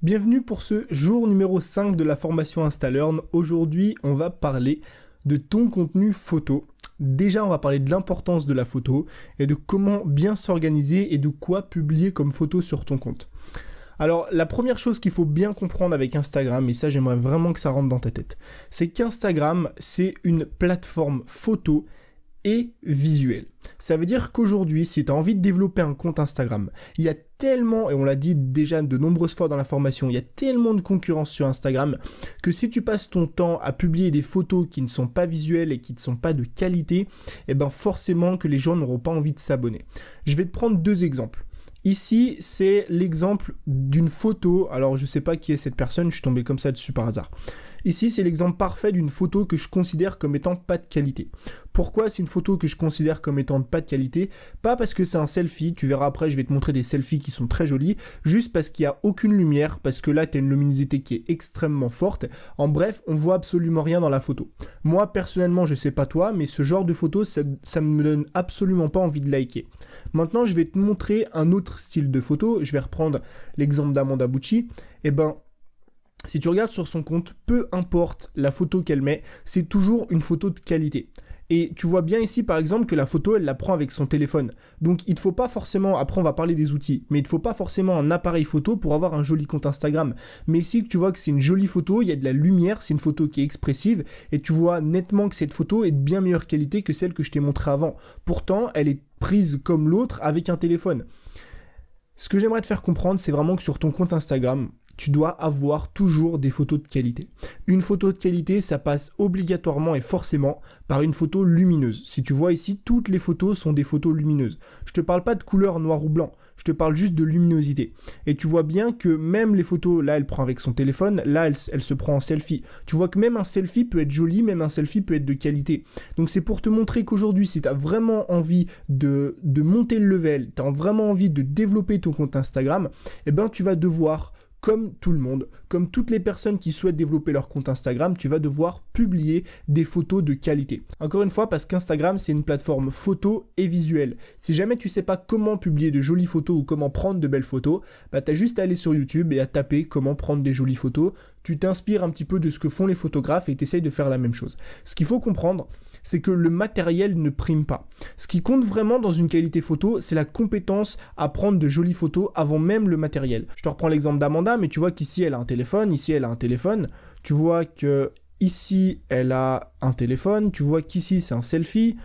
Bienvenue pour ce jour numéro 5 de la formation InstaLearn. Aujourd'hui, on va parler de ton contenu photo. Déjà, on va parler de l'importance de la photo et de comment bien s'organiser et de quoi publier comme photo sur ton compte. Alors, la première chose qu'il faut bien comprendre avec Instagram, et ça j'aimerais vraiment que ça rentre dans ta tête, c'est qu'Instagram, c'est une plateforme photo et visuel. Ça veut dire qu'aujourd'hui, si tu as envie de développer un compte Instagram, il y a tellement, et on l'a dit déjà de nombreuses fois dans la formation, il y a tellement de concurrence sur Instagram que si tu passes ton temps à publier des photos qui ne sont pas visuelles et qui ne sont pas de qualité, eh ben forcément que les gens n'auront pas envie de s'abonner. Je vais te prendre deux exemples. Ici, c'est l'exemple d'une photo. Alors, je sais pas qui est cette personne, je suis tombé comme ça dessus par hasard. Ici, c'est l'exemple parfait d'une photo que je considère comme étant pas de qualité. Pourquoi c'est une photo que je considère comme étant pas de qualité? Pas parce que c'est un selfie, tu verras après, je vais te montrer des selfies qui sont très jolis, juste parce qu'il n'y a aucune lumière, parce que là, tu as une luminosité qui est extrêmement forte. En bref, on voit absolument rien dans la photo. Moi, personnellement, je sais pas toi, mais ce genre de photo, ça ne me donne absolument pas envie de liker. Maintenant, je vais te montrer un autre style de photo. Je vais reprendre l'exemple d'Amanda Bucci. Eh ben, si tu regardes sur son compte, peu importe la photo qu'elle met, c'est toujours une photo de qualité. Et tu vois bien ici par exemple que la photo elle la prend avec son téléphone. Donc il ne faut pas forcément, après on va parler des outils, mais il ne faut pas forcément un appareil photo pour avoir un joli compte Instagram. Mais ici tu vois que c'est une jolie photo, il y a de la lumière, c'est une photo qui est expressive et tu vois nettement que cette photo est de bien meilleure qualité que celle que je t'ai montrée avant. Pourtant elle est prise comme l'autre avec un téléphone. Ce que j'aimerais te faire comprendre, c'est vraiment que sur ton compte Instagram, tu dois avoir toujours des photos de qualité. Une photo de qualité, ça passe obligatoirement et forcément par une photo lumineuse. Si tu vois ici, toutes les photos sont des photos lumineuses. Je te parle pas de couleur noir ou blanc, je te parle juste de luminosité. Et tu vois bien que même les photos, là elle prend avec son téléphone, là elle se prend en selfie. Tu vois que même un selfie peut être joli, même un selfie peut être de qualité. Donc c'est pour te montrer qu'aujourd'hui, si tu as vraiment envie de monter le level, tu as vraiment envie de développer ton compte Instagram, eh ben tu vas devoir, comme tout le monde, comme toutes les personnes qui souhaitent développer leur compte Instagram, tu vas devoir publier des photos de qualité. Encore une fois, parce qu'Instagram, c'est une plateforme photo et visuelle. Si jamais tu sais pas comment publier de jolies photos ou comment prendre de belles photos, bah t'as juste à aller sur YouTube et à taper comment prendre des jolies photos. Tu t'inspires un petit peu de ce que font les photographes et t'essayes de faire la même chose. Ce qu'il faut comprendre, c'est que le matériel ne prime pas. Ce qui compte vraiment dans une qualité photo, c'est la compétence à prendre de jolies photos avant même le matériel. Je te reprends l'exemple d'Amanda, mais tu vois qu'ici elle a un téléphone, ici elle a un téléphone. Tu vois que ici elle a un téléphone, tu vois qu'ici c'est un selfie,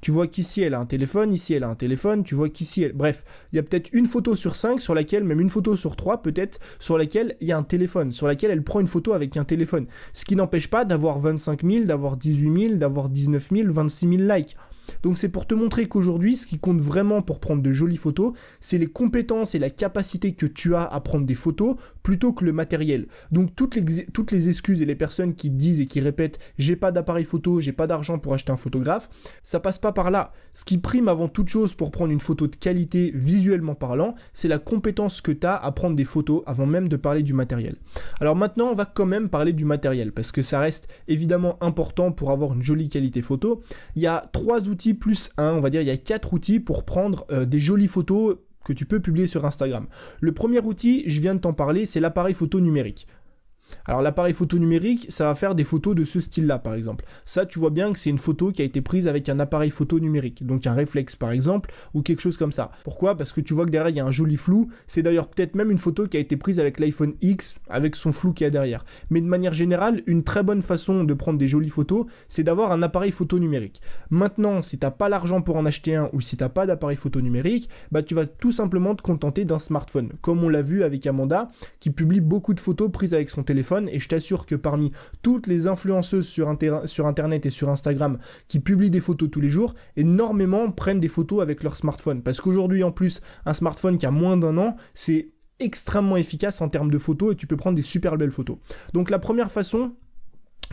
tu vois qu'ici elle a un téléphone, ici elle a un téléphone, tu vois qu'ici elle... Bref, il y a peut-être une photo sur 5 sur laquelle, même une photo sur 3 peut-être, sur laquelle il y a un téléphone, sur laquelle elle prend une photo avec un téléphone. Ce qui n'empêche pas d'avoir 25 000, d'avoir 18 000, d'avoir 19 000, 26 000 likes. Donc c'est pour te montrer qu'aujourd'hui, ce qui compte vraiment pour prendre de jolies photos, c'est les compétences et la capacité que tu as à prendre des photos plutôt que le matériel. Donc toutes les excuses et les personnes qui disent et qui répètent « j'ai pas d'appareil photo, j'ai pas d'argent pour acheter un photographe », ça passe pas par là. Ce qui prime avant toute chose pour prendre une photo de qualité visuellement parlant, c'est la compétence que tu as à prendre des photos avant même de parler du matériel. Alors maintenant, on va quand même parler du matériel parce que ça reste évidemment important pour avoir une jolie qualité photo. Il y a 3 outils plus 1, on va dire il y a 4 outils pour prendre des jolies photos que tu peux publier sur Instagram. Le premier outil, je viens de t'en parler, c'est l'appareil photo numérique. Alors l'appareil photo numérique, ça va faire des photos de ce style-là par exemple. Ça tu vois bien que c'est une photo qui a été prise avec un appareil photo numérique, donc un réflexe par exemple, ou quelque chose comme ça. Pourquoi? Parce que tu vois que derrière il y a un joli flou, c'est d'ailleurs peut-être même une photo qui a été prise avec l'iPhone X, avec son flou qu'il y a derrière. Mais de manière générale, une très bonne façon de prendre des jolies photos, c'est d'avoir un appareil photo numérique. Maintenant, si t'as pas l'argent pour en acheter un, ou si t'as pas d'appareil photo numérique, bah tu vas tout simplement te contenter d'un smartphone, comme on l'a vu avec Amanda, qui publie beaucoup de photos prises avec son téléphone, et je t'assure que parmi toutes les influenceuses sur Internet et sur Instagram qui publient des photos tous les jours, énormément prennent des photos avec leur smartphone. Parce qu'aujourd'hui, en plus, un smartphone qui a moins d'1 an, c'est extrêmement efficace en termes de photos et tu peux prendre des super belles photos. Donc la première façon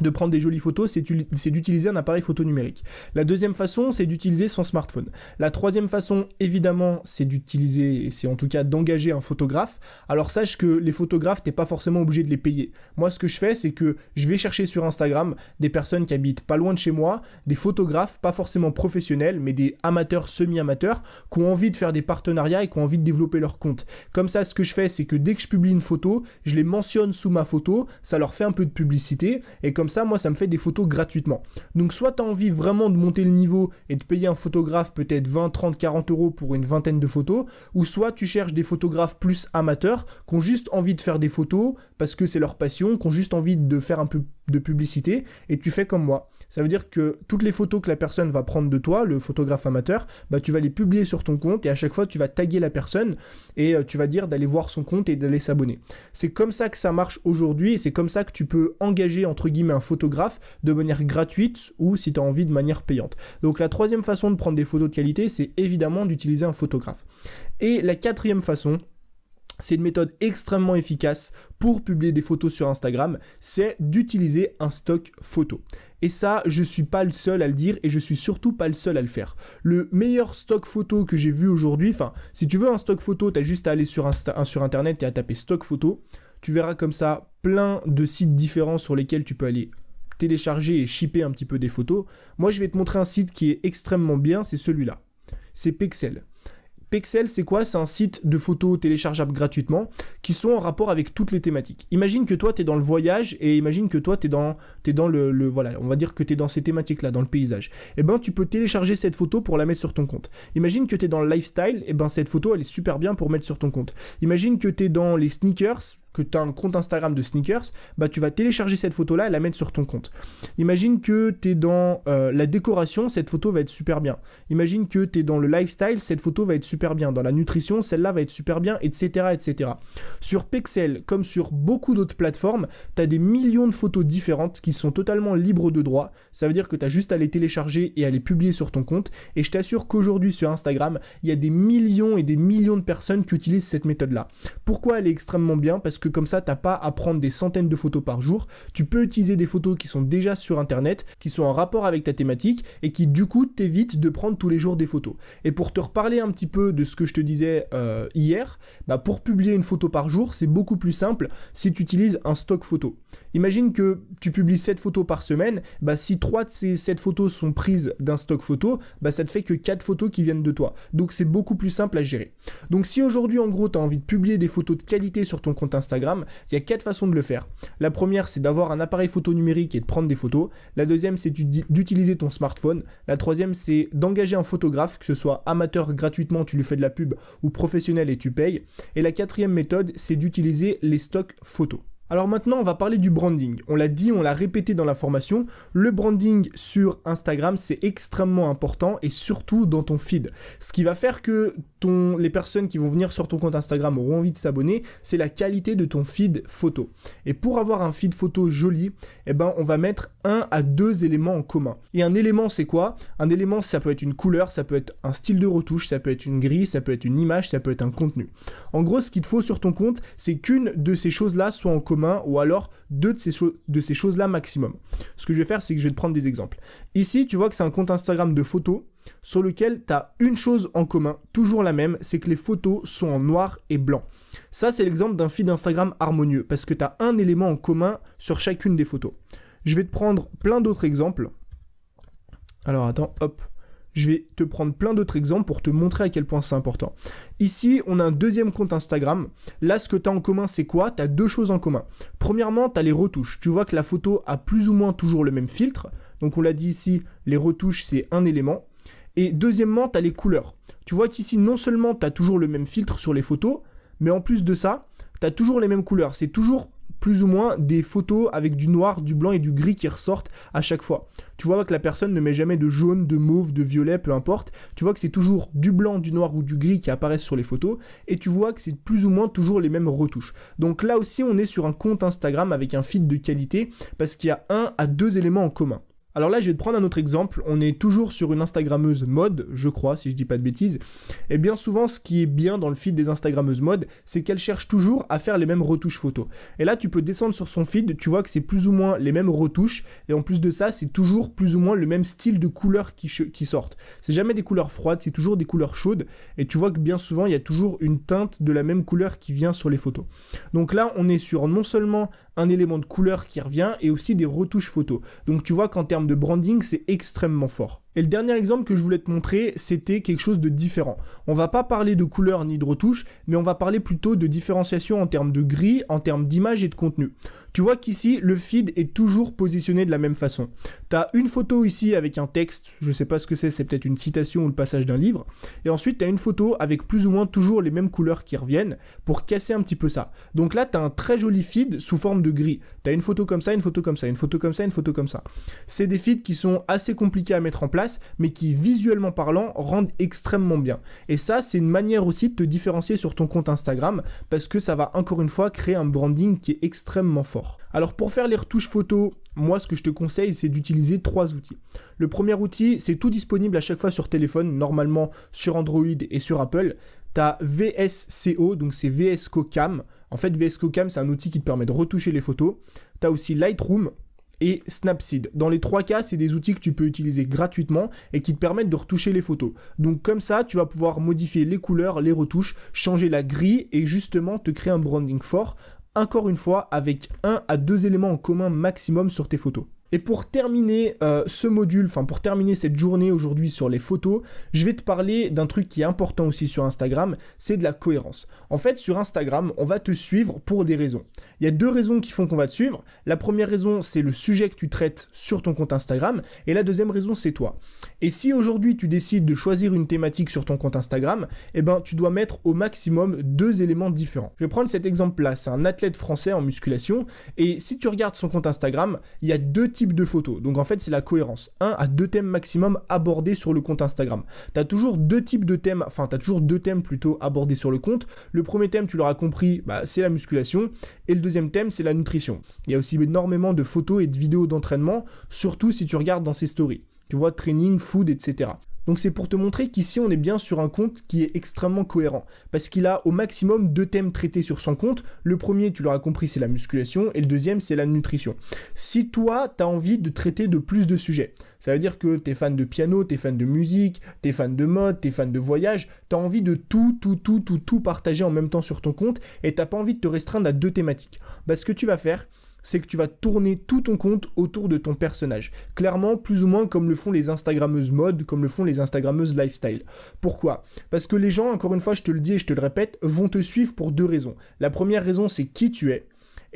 de prendre des jolies photos, c'est d'utiliser un appareil photo numérique. La deuxième façon, c'est d'utiliser son smartphone. La troisième façon, évidemment, c'est d'utiliser, c'est en tout cas d'engager un photographe. Alors sache que les photographes, t'es pas forcément obligé de les payer. Moi, ce que je fais, c'est que je vais chercher sur Instagram des personnes qui habitent pas loin de chez moi, des photographes, pas forcément professionnels, mais des amateurs, semi-amateurs, qui ont envie de faire des partenariats et qui ont envie de développer leur compte. Comme ça, ce que je fais, c'est que dès que je publie une photo, je les mentionne sous ma photo, ça leur fait un peu de publicité, et comme ça, moi, ça me fait des photos gratuitement. Donc, soit tu as envie vraiment de monter le niveau et de payer un photographe peut-être 20, 30, 40 euros pour une vingtaine de photos, ou soit tu cherches des photographes plus amateurs qui ont juste envie de faire des photos parce que c'est leur passion, qui ont juste envie de faire un peu de publicité, et tu fais comme moi. Ça veut dire que toutes les photos que la personne va prendre de toi, le photographe amateur, bah tu vas les publier sur ton compte et à chaque fois tu vas taguer la personne et tu vas dire d'aller voir son compte et d'aller s'abonner. C'est comme ça que ça marche aujourd'hui et c'est comme ça que tu peux engager entre guillemets un photographe de manière gratuite ou si tu as envie de manière payante. Donc la troisième façon de prendre des photos de qualité, c'est évidemment d'utiliser un photographe. Et la quatrième façon, c'est une méthode extrêmement efficace pour publier des photos sur Instagram, c'est d'utiliser un stock photo. Et ça, je suis pas le seul à le dire et je suis surtout pas le seul à le faire. Le meilleur stock photo que j'ai vu aujourd'hui, enfin, si tu veux un stock photo, t'as juste à aller sur Internet et à taper stock photo. Tu verras comme ça plein de sites différents sur lesquels tu peux aller télécharger et shipper un petit peu des photos. Moi, je vais te montrer un site qui est extrêmement bien, c'est celui-là. C'est Pexel. Pexel, c'est quoi? C'est un site de photos téléchargeables gratuitement qui sont en rapport avec toutes les thématiques. Imagine que toi, tu es dans le voyage et imagine que toi, tu es dans voilà, on va dire que tu es dans ces thématiques-là, dans le paysage. Et ben, tu peux télécharger cette photo pour la mettre sur ton compte. Imagine que tu es dans le lifestyle, et ben cette photo, elle est super bien pour mettre sur ton compte. Imagine que tu es dans les sneakers, que tu as un compte Instagram de sneakers, bah tu vas télécharger cette photo-là et la mettre sur ton compte. Imagine que tu es dans la décoration, cette photo va être super bien. Imagine que tu es dans le lifestyle, cette photo va être super bien. Dans la nutrition, celle-là va être super bien, etc., etc. Sur Pexel, comme sur beaucoup d'autres plateformes, tu as des millions de photos différentes qui sont totalement libres de droit. Ça veut dire que tu as juste à les télécharger et à les publier sur ton compte. Et je t'assure qu'aujourd'hui sur Instagram, il y a des millions et des millions de personnes qui utilisent cette méthode-là. Pourquoi elle est extrêmement bien? Parce que comme ça, t'as pas à prendre des centaines de photos par jour. Tu peux utiliser des photos qui sont déjà sur Internet, qui sont en rapport avec ta thématique et qui du coup t'évitent de prendre tous les jours des photos. Et pour te reparler un petit peu de ce que je te disais hier, bah pour publier une photo par jour, c'est beaucoup plus simple si tu utilises un stock photo. Imagine que tu publies 7 photos par semaine, bah si 3 de ces 7 photos sont prises d'un stock photo, bah ça te fait que 4 photos qui viennent de toi. Donc c'est beaucoup plus simple à gérer. Donc si aujourd'hui en gros tu as envie de publier des photos de qualité sur ton compte Instagram, il y a 4 façons de le faire. La première, c'est d'avoir un appareil photo numérique et de prendre des photos. La deuxième, c'est d'utiliser ton smartphone. La troisième, c'est d'engager un photographe, que ce soit amateur gratuitement, tu lui fais de la pub, ou professionnel et tu payes. Et la quatrième méthode, c'est d'utiliser les stocks photos. Alors maintenant, on va parler du branding. On l'a dit, on l'a répété dans la formation, le branding sur Instagram, c'est extrêmement important et surtout dans ton feed. Ce qui va faire que les personnes qui vont venir sur ton compte Instagram auront envie de s'abonner, c'est la qualité de ton feed photo. Et pour avoir un feed photo joli, eh ben, on va mettre 1 à 2 éléments en commun. Et un élément, c'est quoi? Un élément, ça peut être une couleur, ça peut être un style de retouche, ça peut être une grille, ça peut être une image, ça peut être un contenu. En gros, ce qu'il te faut sur ton compte, c'est qu'une de ces choses-là soit en commun ou alors 2 de ces choses-là maximum. Ce que je vais faire, c'est que je vais te prendre des exemples. Ici, tu vois que c'est un compte Instagram de photos sur lequel tu as une chose en commun, toujours la même, c'est que les photos sont en noir et blanc. Ça, c'est l'exemple d'un feed Instagram harmonieux, parce que tu as un élément en commun sur chacune des photos. Je vais te prendre plein d'autres exemples. Alors attends, hop. Je vais te prendre plein d'autres exemples pour te montrer à quel point c'est important. Ici, on a un deuxième compte Instagram. Là, ce que tu as en commun, c'est quoi? Tu as 2 choses en commun. Premièrement, tu as les retouches. Tu vois que la photo a plus ou moins toujours le même filtre. Donc, on l'a dit ici, les retouches, c'est un élément. Et deuxièmement, tu as les couleurs. Tu vois qu'ici, non seulement tu as toujours le même filtre sur les photos, mais en plus de ça, tu as toujours les mêmes couleurs. C'est toujours plus ou moins des photos avec du noir, du blanc et du gris qui ressortent à chaque fois. Tu vois que la personne ne met jamais de jaune, de mauve, de violet, peu importe. Tu vois que c'est toujours du blanc, du noir ou du gris qui apparaissent sur les photos. Et tu vois que c'est plus ou moins toujours les mêmes retouches. Donc là aussi, on est sur un compte Instagram avec un feed de qualité parce qu'il y a 1 à 2 éléments en commun. Alors là, je vais te prendre un autre exemple. On est toujours sur une Instagrammeuse mode, je crois, si je dis pas de bêtises. Et bien souvent, ce qui est bien dans le feed des Instagrammeuses mode, c'est qu'elles cherchent toujours à faire les mêmes retouches photos. Et là, tu peux descendre sur son feed, tu vois que c'est plus ou moins les mêmes retouches. Et en plus de ça, c'est toujours plus ou moins le même style de couleurs qui sortent. C'est jamais des couleurs froides, c'est toujours des couleurs chaudes. Et tu vois que bien souvent, il y a toujours une teinte de la même couleur qui vient sur les photos. Donc là, on est sur non seulement un élément de couleur qui revient et aussi des retouches photos. Donc tu vois qu'en termes de branding, c'est extrêmement fort. Et le dernier exemple que je voulais te montrer, c'était quelque chose de différent. On va pas parler de couleur ni de retouche, mais on va parler plutôt de différenciation en termes de gris, en termes d'image et de contenu. Tu vois qu'ici, le feed est toujours positionné de la même façon. Tu as une photo ici avec un texte, je sais pas ce que c'est peut-être une citation ou le passage d'un livre, et ensuite tu as une photo avec plus ou moins toujours les mêmes couleurs qui reviennent pour casser un petit peu ça. Donc là, tu as un très joli feed sous forme de gris. Tu as une photo comme ça, une photo comme ça, une photo comme ça, une photo comme ça. C'est des feeds qui sont assez compliqués à mettre en place, mais qui visuellement parlant rendent extrêmement bien. Et ça, c'est une manière aussi de te différencier sur ton compte Instagram, parce que ça va encore une fois créer un branding qui est extrêmement fort. Alors pour faire les retouches photos, moi ce que je te conseille, c'est d'utiliser 3 outils. Le premier outil, c'est tout disponible à chaque fois sur téléphone, normalement sur Android et sur Apple. Tu as VSCO, donc c'est VSCO Cam. En fait, VSCO Cam, c'est un outil qui te permet de retoucher les photos. Tu as aussi Lightroom et Snapseed. Dans les 3 cas, c'est des outils que tu peux utiliser gratuitement et qui te permettent de retoucher les photos. Donc comme ça, tu vas pouvoir modifier les couleurs, les retouches, changer la grille et justement te créer un branding fort, encore une fois avec 1 à 2 éléments en commun maximum sur tes photos. Et pour terminer ce module, pour terminer cette journée aujourd'hui sur les photos, je vais te parler d'un truc qui est important aussi sur Instagram, c'est de la cohérence. En fait, sur Instagram, on va te suivre pour des raisons. Il y a 2 raisons qui font qu'on va te suivre. La première raison, c'est le sujet que tu traites sur ton compte Instagram, et la deuxième raison, c'est toi. Et si aujourd'hui tu décides de choisir une thématique sur ton compte Instagram, eh ben tu dois mettre au maximum 2 éléments différents. Je vais prendre cet exemple-là, c'est un athlète français en musculation, et si tu regardes son compte Instagram, il y a 2 types de photos. Donc en fait, c'est la cohérence. 1 à 2 thèmes maximum abordés sur le compte Instagram. Tu as toujours 2 types de thèmes, tu as toujours 2 thèmes plutôt abordés sur le compte. Le premier thème, tu l'auras compris, c'est la musculation, et le deuxième thème, c'est la nutrition. Il y a aussi énormément de photos et de vidéos d'entraînement, surtout si tu regardes dans ses stories. Tu vois, training, food, etc. Donc c'est pour te montrer qu'ici on est bien sur un compte qui est extrêmement cohérent, parce qu'il a au maximum 2 thèmes traités sur son compte. Le premier, tu l'auras compris, c'est la musculation, et le deuxième, c'est la nutrition. Si toi, tu as envie de traiter de plus de sujets, ça veut dire que tu es fan de piano, tu es fan de musique, tu es fan de mode, tu es fan de voyage, tu as envie de tout partager en même temps sur ton compte, et tu n'as pas envie de te restreindre à 2 thématiques. Ce que tu vas faire, c'est que tu vas tourner tout ton compte autour de ton personnage. Clairement, plus ou moins comme le font les Instagrammeuses mode, comme le font les Instagrammeuses lifestyle. Pourquoi ? Parce que les gens, encore une fois, je te le dis et je te le répète, vont te suivre pour 2 raisons. La première raison, c'est qui tu es.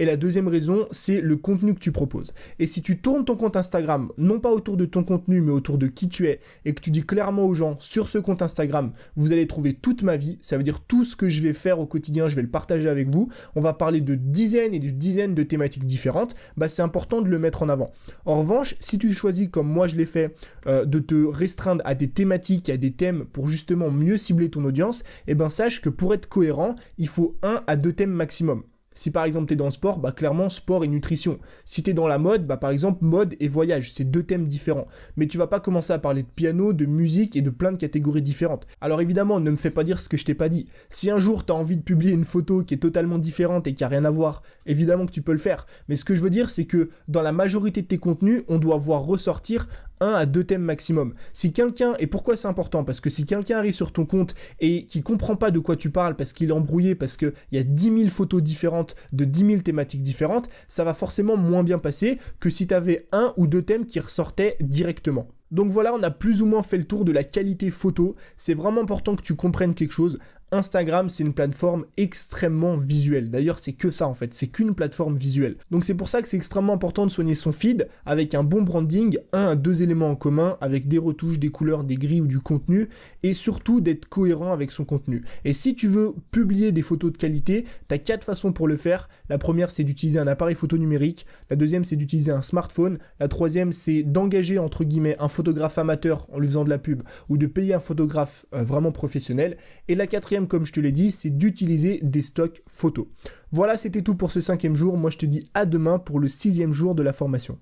Et la deuxième raison, c'est le contenu que tu proposes. Et si tu tournes ton compte Instagram, non pas autour de ton contenu, mais autour de qui tu es, et que tu dis clairement aux gens, sur ce compte Instagram, vous allez trouver toute ma vie, ça veut dire tout ce que je vais faire au quotidien, je vais le partager avec vous, on va parler de dizaines et de dizaines de thématiques différentes, c'est important de le mettre en avant. En revanche, si tu choisis, comme moi je l'ai fait, de te restreindre à des thématiques, à des thèmes pour justement mieux cibler ton audience, sache que pour être cohérent, il faut 1 à 2 thèmes maximum. Si par exemple tu es dans le sport, clairement sport et nutrition. Si tu es dans la mode, par exemple mode et voyage, c'est 2 thèmes différents. Mais tu vas pas commencer à parler de piano, de musique et de plein de catégories différentes. Alors évidemment, ne me fais pas dire ce que je t'ai pas dit. Si un jour tu as envie de publier une photo qui est totalement différente et qui a rien à voir, évidemment que tu peux le faire. Mais ce que je veux dire, c'est que dans la majorité de tes contenus, on doit voir ressortir 1 à 2 thèmes maximum. Si quelqu'un, et pourquoi c'est important ? Parce que si quelqu'un arrive sur ton compte et qui comprend pas de quoi tu parles, parce qu'il est embrouillé, parce qu'il y a 10 000 photos différentes, de 10 000 thématiques différentes, ça va forcément moins bien passer que si tu avais 1 ou 2 thèmes qui ressortaient directement. Donc voilà, on a plus ou moins fait le tour de la qualité photo. C'est vraiment important que tu comprennes quelque chose. Instagram, c'est une plateforme extrêmement visuelle. D'ailleurs, c'est que ça en fait, c'est qu'une plateforme visuelle. Donc c'est pour ça que c'est extrêmement important de soigner son feed avec un bon branding, 1 à 2 éléments en commun, avec des retouches, des couleurs, des grilles ou du contenu, et surtout d'être cohérent avec son contenu. Et si tu veux publier des photos de qualité, tu as 4 façons pour le faire. La première, c'est d'utiliser un appareil photo numérique. La deuxième, c'est d'utiliser un smartphone. La troisième, c'est d'engager entre guillemets un photographe amateur en lui faisant de la pub, ou de payer un photographe vraiment professionnel. Et la quatrième, comme je te l'ai dit, c'est d'utiliser des stocks photos. Voilà, c'était tout pour ce 5e jour. Moi, je te dis à demain pour le 6e jour de la formation.